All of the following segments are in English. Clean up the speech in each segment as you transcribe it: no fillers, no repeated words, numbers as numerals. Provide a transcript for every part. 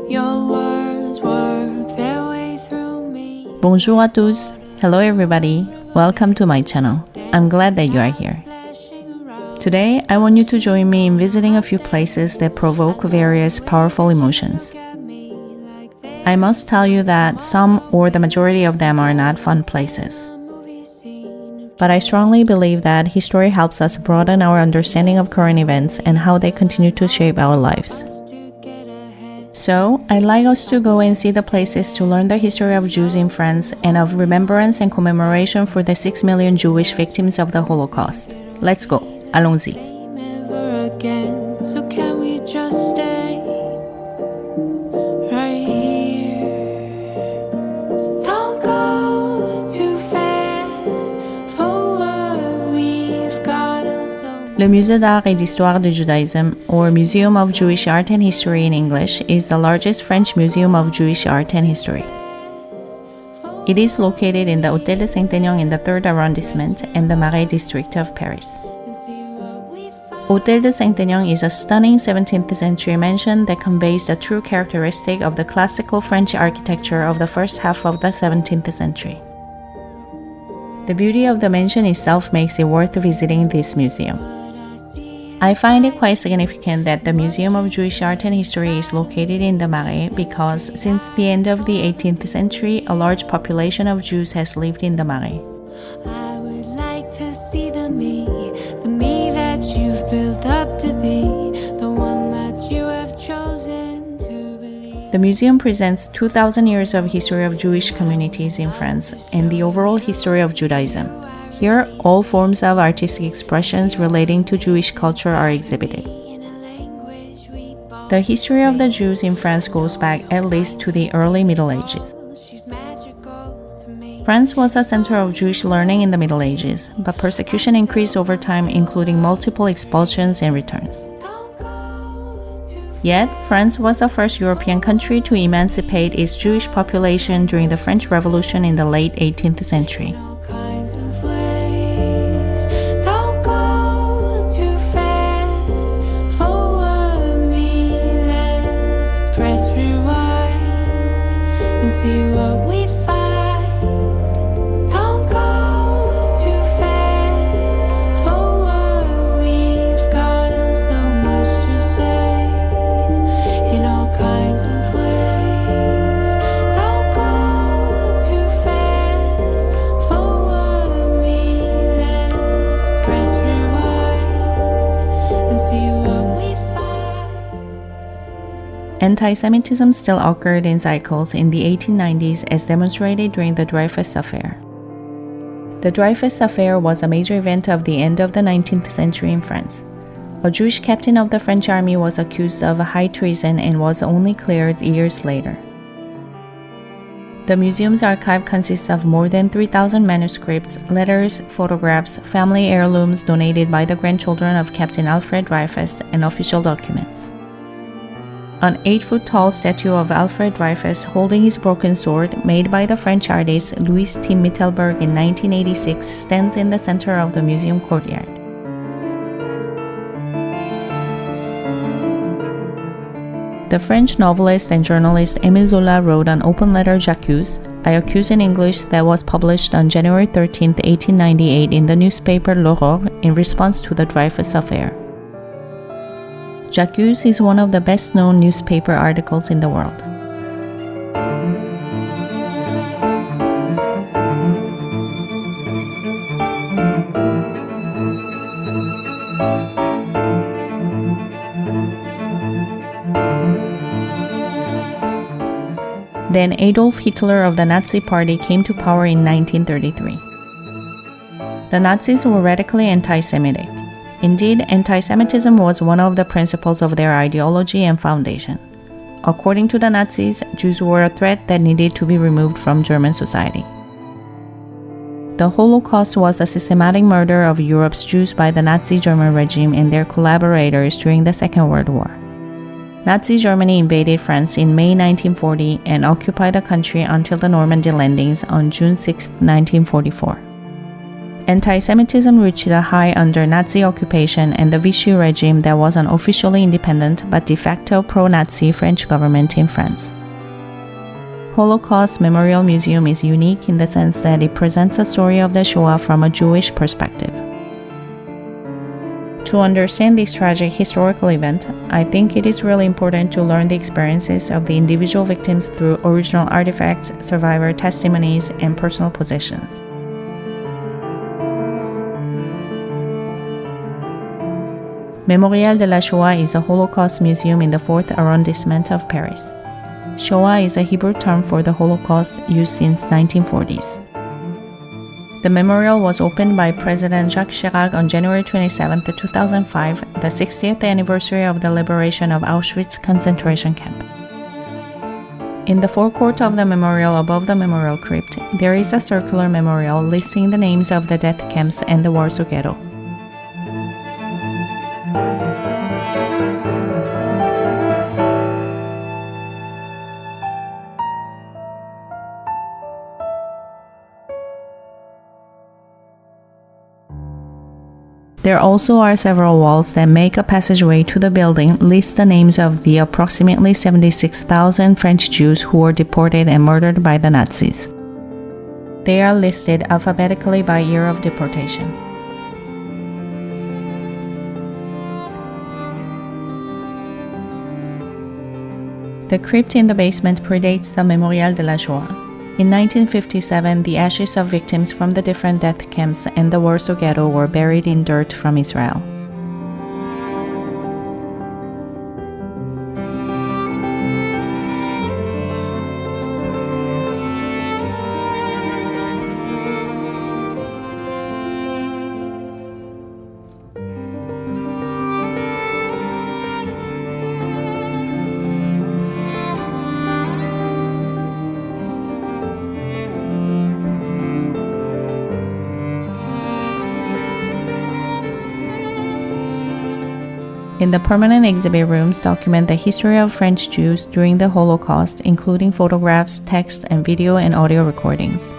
Your words work their way through me. Bonjour à tous. Hello everybody. Welcome to my channel. I'm glad that you are here. Today, I want you to join me in visiting a few places that provoke various powerful emotions. I must tell you that some or the majority of them are not fun places. But I strongly believe that history helps us broaden our understanding of current events and how they continue to shape our lives. So, I'd like us to go and see the places to learn the history of Jews in France and of remembrance and commemoration for the 6 million Jewish victims of the Holocaust. Let's go. Allons-y. Never again. So can we just stay right here? Don't go too fast for what we've got. Le Musée d'Art et d'Histoire du Judaism, or Museum of Jewish Art and History in English, is the largest French museum of Jewish art and history. It is located in the Hôtel de Saint-Aignan in the 3rd arrondissement and the Marais district of Paris. Hôtel de Saint-Aignan is a stunning 17th century mansion that conveys the true characteristic of the classical French architecture of the first half of the 17th century. The beauty of the mansion itself makes it worth visiting this museum. I find it quite significant that the Museum of Jewish Art and History is located in the Marais because since the end of the 18th century, a large population of Jews has lived in the Marais. I would like to see the me that you've built up to be, the one that you have chosen to believe. The museum presents 2,000 years of history of Jewish communities in France and the overall history of Judaism. Here, all forms of artistic expressions relating to Jewish culture are exhibited. The history of the Jews in France goes back at least to the early Middle Ages. France was a center of Jewish learning in the Middle Ages, but persecution increased over time, including multiple expulsions and returns. Yet, France was the first European country to emancipate its Jewish population during the French Revolution in the late 18th century. Press rewind and see what we find. Don't go too fast for what we've got. So much to say in all kinds of ways. Don't go too fast for what we let's press rewind and see what we find. Anti-Semitism still occurred in cycles in the 1890s as demonstrated during the Dreyfus Affair. The Dreyfus Affair was a major event of the end of the 19th century in France. A Jewish captain of the French army was accused of high treason and was only cleared years later. The museum's archive consists of more than 3,000 manuscripts, letters, photographs, family heirlooms donated by the grandchildren of Captain Alfred Dreyfus, and official documents. An 8-foot-tall statue of Alfred Dreyfus holding his broken sword, made by the French artist Louis Tim Mittelberg in 1986, stands in the center of the museum courtyard. The French novelist and journalist Émile Zola wrote an open letter J'accuse, I accuse in English, that was published on January 13, 1898 in the newspaper L'Aurore in response to the Dreyfus Affair. J'accuse is one of the best-known newspaper articles in the world. Then Adolf Hitler of the Nazi Party came to power in 1933. The Nazis were radically anti-Semitic. Indeed, anti-Semitism was one of the principles of their ideology and foundation. According to the Nazis, Jews were a threat that needed to be removed from German society. The Holocaust was a systematic murder of Europe's Jews by the Nazi German regime and their collaborators during the Second World War. Nazi Germany invaded France in May 1940 and occupied the country until the Normandy landings on June 6, 1944. Anti-Semitism reached a high under Nazi occupation and the Vichy regime that was an officially independent but de facto pro-Nazi French government in France. Holocaust Memorial Museum is unique in the sense that it presents a story of the Shoah from a Jewish perspective. To understand this tragic historical event, I think it is really important to learn the experiences of the individual victims through original artifacts, survivor testimonies, and personal possessions. Mémorial de la Shoah is a Holocaust museum in the 4th arrondissement of Paris. Shoah is a Hebrew term for the Holocaust used since 1940s. The memorial was opened by President Jacques Chirac on January 27, 2005, the 60th anniversary of the liberation of Auschwitz concentration camp. In the forecourt of the memorial above the memorial crypt, there is a circular memorial listing the names of the death camps and the Warsaw Ghetto. There also are several walls that make a passageway to the building list the names of the approximately 76,000 French Jews who were deported and murdered by the Nazis. They are listed alphabetically by year of deportation. The crypt in the basement predates the Mémorial de la Shoah. In 1957, the ashes of victims from the different death camps and the Warsaw Ghetto were buried in dirt from Israel. In the permanent exhibit rooms document the history of French Jews during the Holocaust, including photographs, text, and video and audio recordings.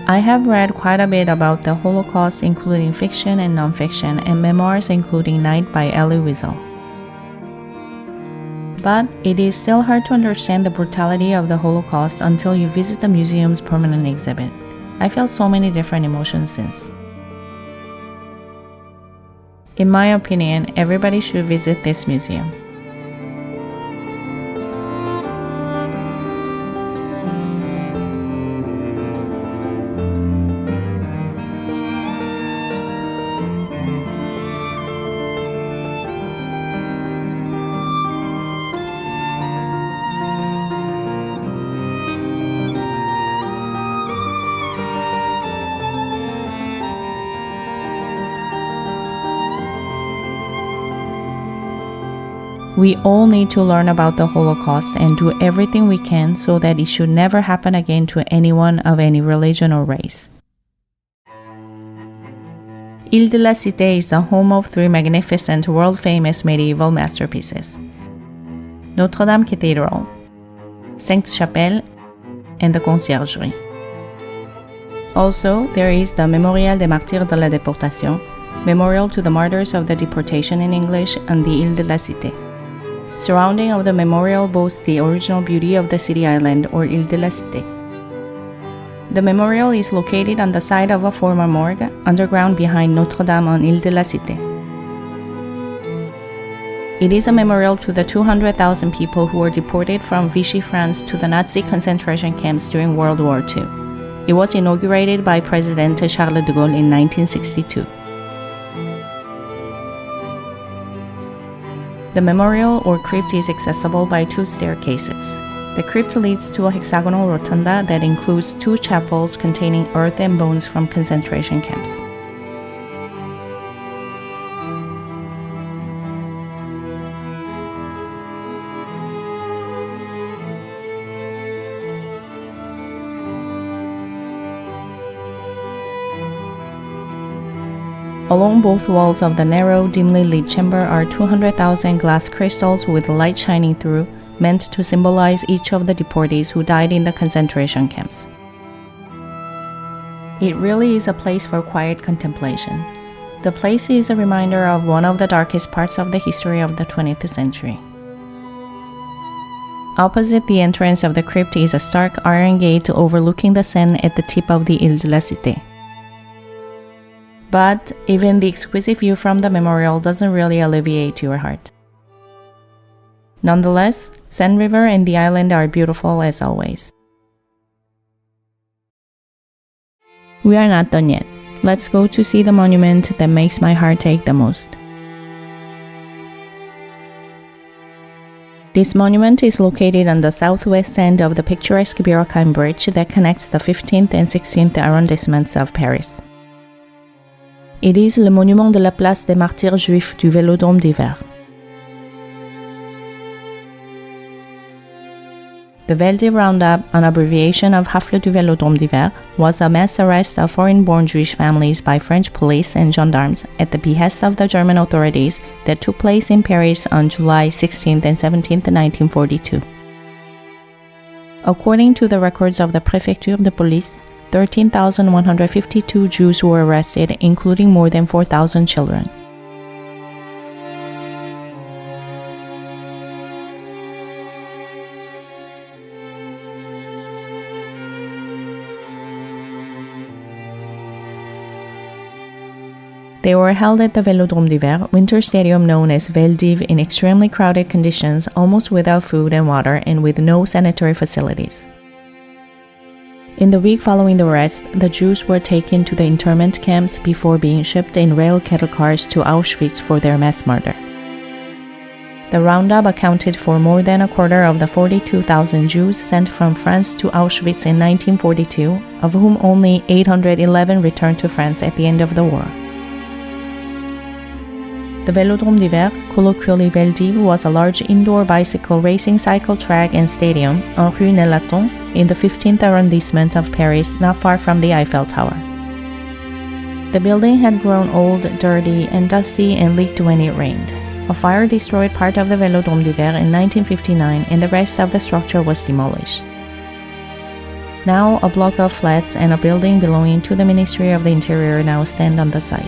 I have read quite a bit about the Holocaust, including fiction and non-fiction, and memoirs including Night by Elie Wiesel. But it is still hard to understand the brutality of the Holocaust until you visit the museum's permanent exhibit. I felt so many different emotions since. In my opinion, everybody should visit this museum. We all need to learn about the Holocaust and do everything we can so that it should never happen again to anyone of any religion or race. Ile de la Cité is the home of three magnificent world-famous medieval masterpieces: Notre-Dame Cathedral, Sainte-Chapelle, and the Conciergerie. Also, there is the Mémorial des Martyrs de la Déportation, Memorial to the Martyrs of the Deportation in English, and the Ile de la Cité. Surrounding of the memorial boasts the original beauty of the city island or Ile de la Cité. The memorial is located on the site of a former morgue, underground behind Notre-Dame on Ile de la Cité. It is a memorial to the 200,000 people who were deported from Vichy France to the Nazi concentration camps during World War II. It was inaugurated by President Charles de Gaulle in 1962. The memorial or crypt is accessible by 2 staircases. The crypt leads to a hexagonal rotunda that includes 2 chapels containing earth and bones from concentration camps. Along both walls of the narrow, dimly lit chamber are 200,000 glass crystals with light shining through, meant to symbolize each of the deportees who died in the concentration camps. It really is a place for quiet contemplation. The place is a reminder of one of the darkest parts of the history of the 20th century. Opposite the entrance of the crypt is a stark iron gate overlooking the Seine at the tip of the Ile de la Cité. But even the exquisite view from the memorial doesn't really alleviate your heart. Nonetheless, Seine River and the island are beautiful as always. We are not done yet. Let's go to see the monument that makes my heart ache the most. This monument is located on the southwest end of the picturesque Bergheim Bridge that connects the 15th and 16th arrondissements of Paris. It is le monument de la place des martyrs juifs du Vélodrome d'Hiver. The Veldiv Roundup, an abbreviation of Rafle du Vélodrome d'Hiver, was a mass arrest of foreign-born Jewish families by French police and gendarmes at the behest of the German authorities that took place in Paris on July 16 and 17, 1942. According to the records of the Préfecture de Police, 13,152 Jews were arrested, including more than 4,000 children. They were held at the Vélodrome d'Hiver, winter stadium known as Veldiv, in extremely crowded conditions, almost without food and water, and with no sanitary facilities. In the week following the arrest, the Jews were taken to the internment camps before being shipped in rail cattle cars to Auschwitz for their mass murder. The roundup accounted for more than a quarter of the 42,000 Jews sent from France to Auschwitz in 1942, of whom only 811 returned to France at the end of the war. The Vélodrome d'Hiver, colloquially Veldiv, was a large indoor bicycle racing cycle track and stadium on Rue Nelaton in the 15th arrondissement of Paris, not far from the Eiffel Tower. The building had grown old, dirty, and dusty and leaked when it rained. A fire destroyed part of the Vélodrome d'Hiver in 1959 and the rest of the structure was demolished. Now, a block of flats and a building belonging to the Ministry of the Interior now stand on the site.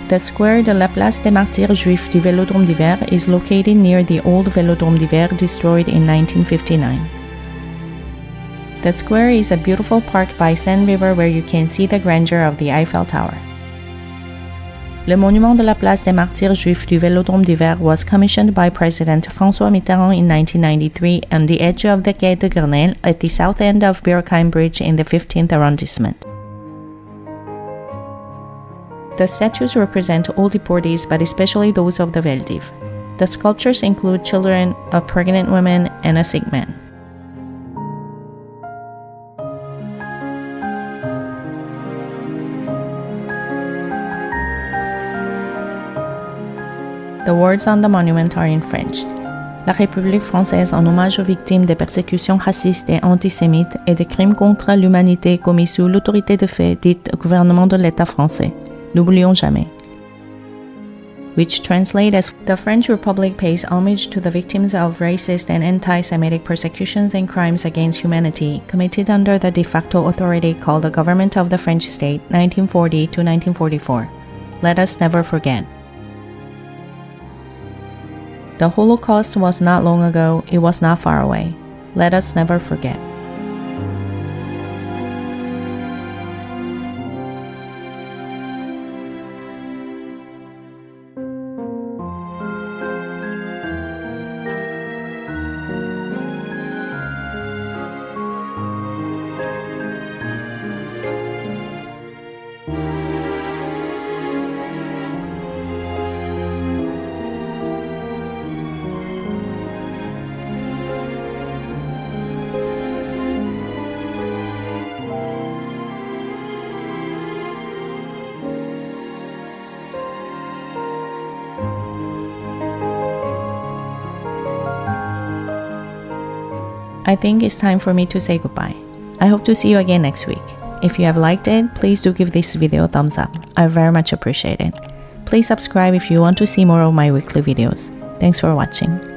The square de la place des martyrs juifs du Vélodrome d'Hiver is located near the old Vélodrome d'Hiver destroyed in 1959. The square is a beautiful park by Seine River where you can see the grandeur of the Eiffel Tower. Le Monument de la place des martyrs juifs du Vélodrome d'Hiver was commissioned by President François Mitterrand in 1993 on the edge of the Quai de Grenelle at the south end of Bergheim Bridge in the 15th arrondissement. The statues represent all deportees, but especially those of the Veldiv. The sculptures include children, a pregnant woman, and a sick man. The words on the monument are in French. La République française en hommage aux victimes des persécutions racistes et antisémites et des crimes contre l'humanité commis sous l'autorité de fait dite gouvernement de l'État français. N'oublions jamais. Which translates as the French Republic pays homage to the victims of racist and anti-Semitic persecutions and crimes against humanity committed under the de facto authority called the Government of the French State, 1940 to 1944. Let us never forget. The Holocaust was not long ago, it was not far away. Let us never forget. I think it's time for me to say goodbye. I hope to see you again next week. If you have liked it, please do give this video a thumbs up. I very much appreciate it. Please subscribe if you want to see more of my weekly videos. Thanks for watching.